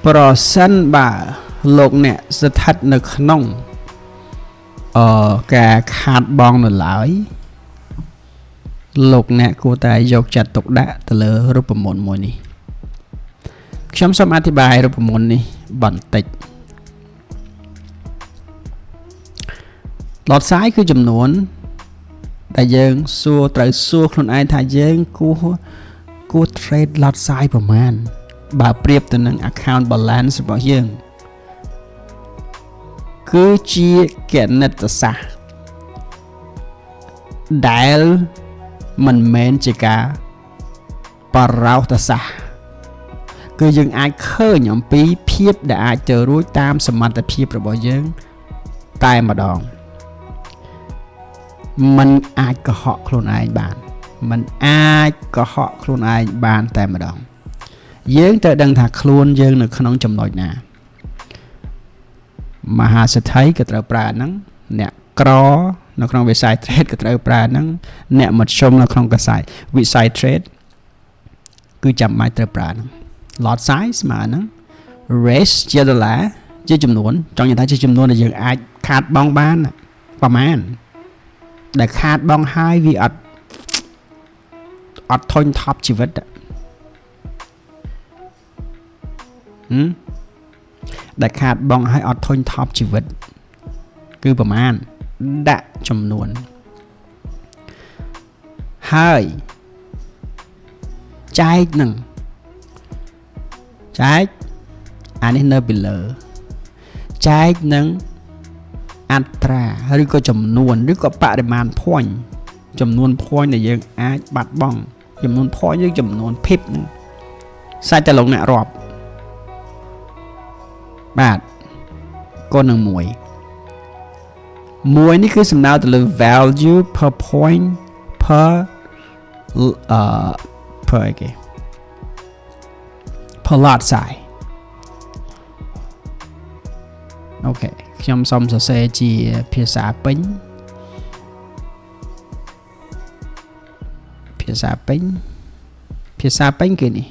ប្រសិនបើលោកអ្នកស្ថិតនៅក្នុងការខាតបង់នៅឡើយលោកអ្នកគួរតែយកចិត្តទុកដាក់ទៅលើរូបមន្តមួយនេះខ្ញុំសូមអធិប្បាយរូបមន្តនេះបន្តិចlot size គឺចំនួនដែលយើងត្រូវសួរខ្លួនឯងថាយើងគួរ trade lot size ប្រមាណបើប្រៀបទៅនឹង account balance របស់យើងគឺជាគណិតសាស្ត្រដែលមិនមែនជាការបរោទសាស្ត្រគឺយើងអាចឃើញអំពីភាពដែលអាចទៅរួចតាមសមត្ថភាពរបស់យើងតែម្ដងมันអាចកុហកខ្លួនឯងបានมันអាចកុហកខ្លួនឯងបានតែម្ដងយើងត្រូវដឹងថាខ្លួនយើងនៅក្នុងចំណុចណាមហាសេដ្ឋីក៏ត្រូវប្រើហ្នឹងអ្នកក្រនៅក្នុងវិស័យ trade ក៏ត្រូវប្រើហ្នឹងអ្នកមធ្យមនៅក្នុងវិស័យ trade គឺចាំបាច់ត្រូវប្រើហ្នឹង lot size ស្មើហ្នឹង raise ជាដុល្លារជាចំនួនចង់និយាយថាជាចំនួនដែលយើងអាចខាតបង់បានប្រមាណដែលខាតបង់ហើយវាអត់ធុញថប់ជីវិតដែលខាតបង់ហើយអត់ធុញថប់ជីវិតគឺប្រមាណដាក់ចំនួនហើយចែកនឹងចែកអានេះនៅពីលើចែកនឹងអត្រាឬក៏ចំនួនឬក៏បរិមាណ point ចំនួន point ដែលយើងអាចបាត់បង់ចំនួន point ឬចំនួន pip ហ្នឹងសាច់តែលោកអ្នករាប់បាទកូននឹង1នេះគឺសំដៅទៅលើ value per point per lot size អូខេខ្ញុំសូមសរសេរជាភាសាពេញភាសាពេញគឺនេះ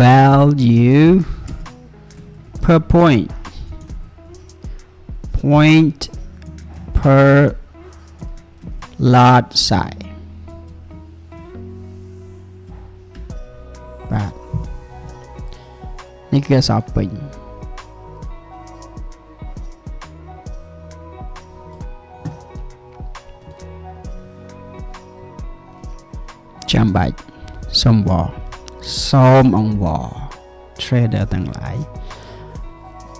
value per point per lot size បាទនេះគឺអក្សរពេញចាំបាច់សូមអង្វរ trader ទាំងឡាយ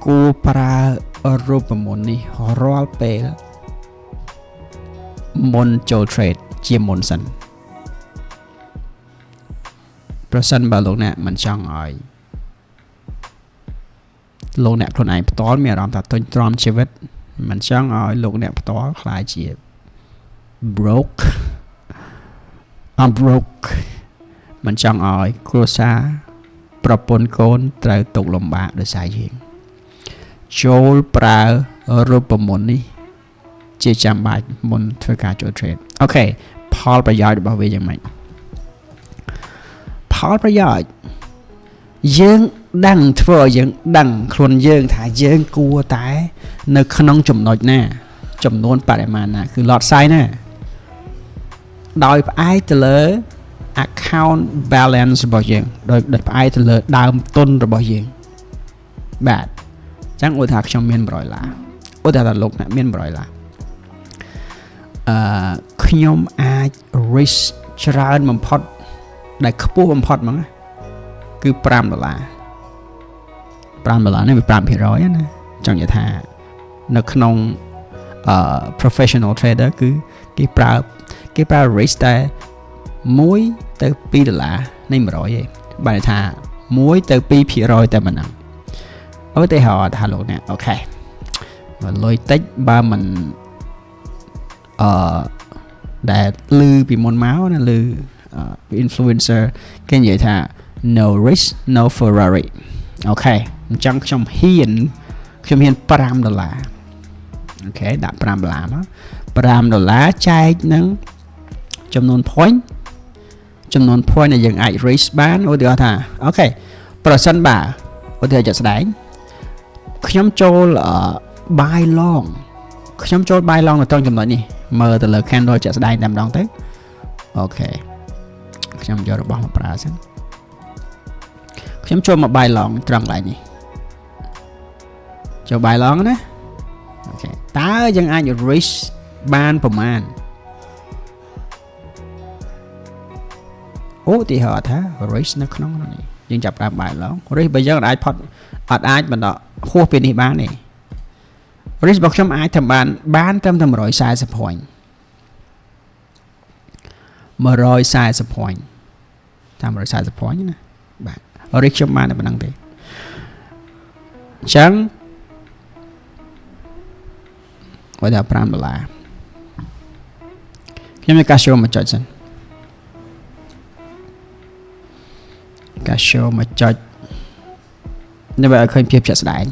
គួរប្រើរូបមន្តនេះរាល់ពេលមុនចូល trade ជាមុនសិនប្រសិនបើលោកអ្នកមិនចង់ឲ្យលោកអ្នកខ្លួនឯងផ្ទាល់មានអារម្មណ៍ថាទុញទ្រាំជីវិតមិនចង់ឲ្យលោកអ្នកផ្ទាល់ខ្លាចជា broke មិនចង់ឲ្យគ្រួសារប្រពន្ធកូនត្រូវទុកលំបាកដោយសារយើងចូលប្រើរូបមន្តនេះជាចាំបាច់មុនធ្វើការចូល trade អូខេផលប្រយោជន៍របស់វាយ៉ាងម៉េចផលប្រយោជន៍យើងដឹងធ្វើឲ្យយើងដឹងខ្លួនយើងថាយើងគួរតែនៅក្នុងចំណុចណាចំនួនបរិមាណណាគឺ lot size ណាដោយផ្អែកទៅលើ account balance របស់យើងដោយផ្អែកទៅលើដើមទុនរបស់យើងបាទអញ្ចឹងឧទាហរណ៍ខ្ញុំមាន$100ឧទាហរណ៍ថាលោកអ្នកមាន$100ខ្ញុំអាច risk ច្រើនបំផុតដែលខ្ពស់បំផុតហ្មងគឺ$5នេះវា 5% ណាចង់និយាយថានៅក្នុង professional trader គឺគេប្រើ risk តែ$1ទៅ$2នៃ100ឯងបើថា1ទៅ2% តែប៉ុណ្ណឹងឧទាហរណ៍ថាលោកអ្នកអូខេបើលុយតិចបើមិនដែលឮពីមុនមកណាឮinfluencer គេនិយាយថា no risk no Ferrari អូខេអញ្ចឹងខ្ញុំហ៊ាន$5អូខេដាក់$5មក$5ចែកនឹងចំនួន point ចំនួន point ដែលយើងអាច reach បានឧទាហរណ៍ថាអូខេប្រសិនបើឧទាហរណ៍ជាក់ស្ដែងខ្ញុំចូល buy long ខ្ញុំចូល buy long នៅត្រង់ចំណុចនេះមើលទៅលើ candle ជាក់ស្ដែងតែម្ដងទៅអូខេខ្ញុំយករបស់មកប្រើសិនខ្ញុំចូលមក buy long ត្រង់កន្លែងនេះចូល buy long ណាអូខេតើយើងអាច reach បានប្រមាណឧទាហរណ៍ថា reach នៅក្នុងនេះយើងចាប់តាម buy long reach បើយើងអាចផុតអត់អាចបន្តហួសពីនេះបានទេ reach របស់ខ្ញុំអាចធ្វើបានត្រឹមតែ140 point 140 point តាម140 point ណាបាទ reach ខ្ញុំបានតែប៉ុណ្្នឹងទេអញ្ចឹងបើថា$5ខ្ញុំនឹងកាស show មកចុចសិនកាស show មកចុចដើម្បីឲ្យឃើញភាពជាក់ស្ដែង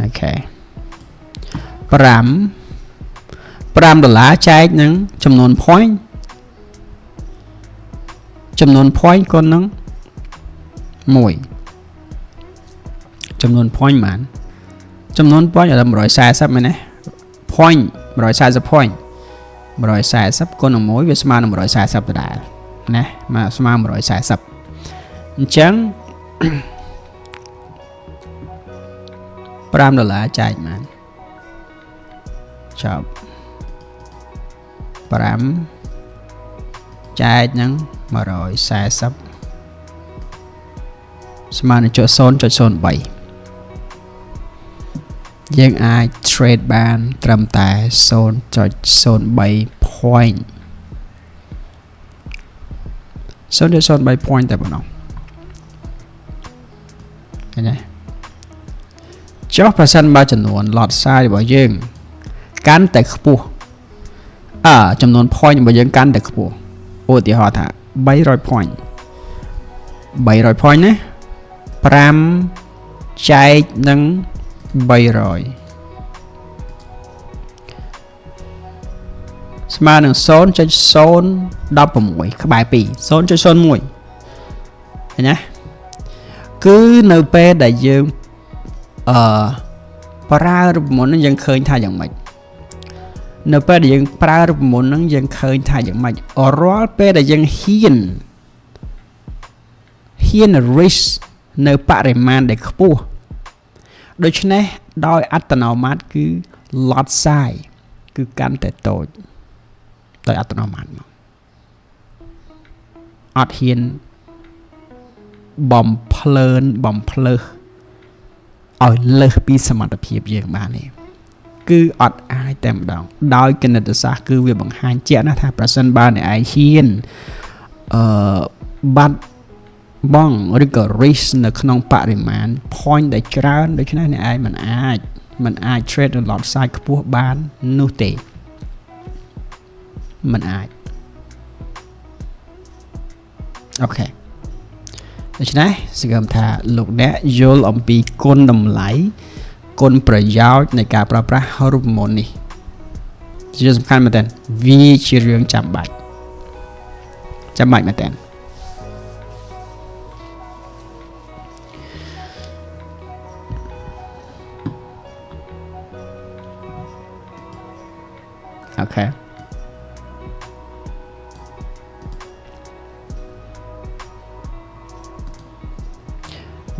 អូខេ$5 ចែកនឹងចំនួន point ចំនួន point គុណនឹង1ចំនួន point បានចំនួន point ដល់140មែនទេ point 140 point 140គុណនឹង1វាស្មើនឹង140ដដែលណាមកស្មើ140អញ្ចឹង$5ចែកបានចប់5ចែកនឹង140ស្មើនឹង 0.03 យើងអាច trade បានត្រឹមតែ 0.03 point 0.03 point តែប៉ុណ្ណោះឃើញទេចុះប្រសិនបើចំនួន lot size របស់យើងកាន់តែខ្ពស់ចំនួន point របស់យើងកាន់តែខ្ពស់ឧទាហរណ៍ថា300 point 300 point ណា5ចែកនឹង300ស្មើនឹង 0.016 ក្បែរ2 0.01 ឃើញណាគឺនៅពេលដែលយើងប្រើរូបមន្តនឹងយើងឃើញថាយ៉ាងម៉េចនៅពេលដែលយើងប្រើរូបមន្តនឹងយើងឃើញថាយ៉ាងម៉េចរាល់ពេលដែលយើងហ៊ាន reach នៅបរិមាណដែលខ្ពស់ដូច្នេះដោយអត្តនោមាត្រគឺ lot size គឺកាន់តែតូចដោយអត្តនោមាត្រមកអត់ហ៊ានបំភ្លើសឲ្យលើសពីសមត្ថភាពយើងបានទេគឺអត់អាចតែម្ដងដោយគណិតសាស្ត្រគឺវាបង្ហាញជាក់ណាស់ថាប្រសិនបើអ្នកឯងហ៊ានបាត់បង់ឬក៏ risk នៅក្នុងបរិមាណ point ដែលច្រើនដូច្នេះអ្នកឯងមិនអាច trade នៅ lot size ខ្ពស់បាននោះទេមិនអាចអូខេដូច្នេះសង្ឃឹមថាលោកអ្នកយល់អំពីគុណតម្លៃគុណប្រយោជន៍នៃការប្រើប្រាស់រូបមន្តនេះជាសំខាន់មែនតើវាជារឿងចាំបាច់មែនតើអូខេ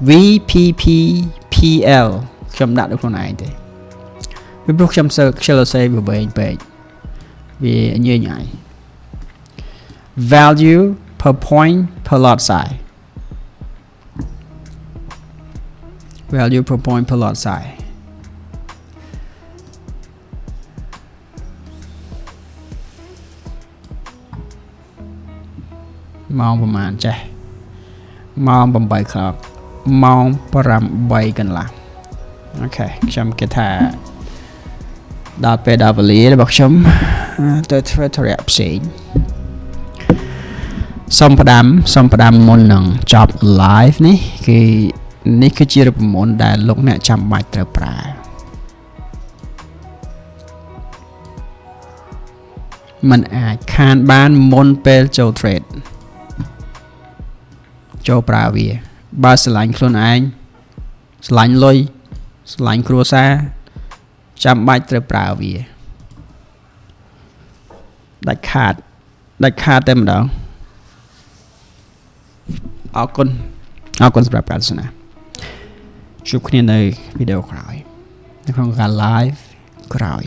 VPPPL ខ្ញុំដាក់នៅខ្លួនឯងទេពីព្រោះខ្ញុំសើខ្ជិលសេវាវែងពេកវាញញ៉ៃ value per point per lot size value per point per lot size ម៉ោងប្រហែលចេះម៉ោង8 o'clock ម៉ោង8 កន្លះអូខេខ្ញុំគិតថាដល់ពេលដល់វេលារបស់ខ្ញុំទៅធ្វើธุរៈផ្សេងសូមផ្ដាំមុននឹងចប់ live នេះគឺជារូបមន្តដែលលោកអ្នកចាំបាច់ត្រូវប្រើ มันอาจคานบ้านมนเปลโจเทรดโจปราวีบาสลายคลุนไอสลายลอยสลายครัวซาจำใบเตรปราวีดัดขาดเต็มดาวเอาคนสำหรับการสนทนาជួบกันในวิดีโอคราวในโครงการไลฟ์คราว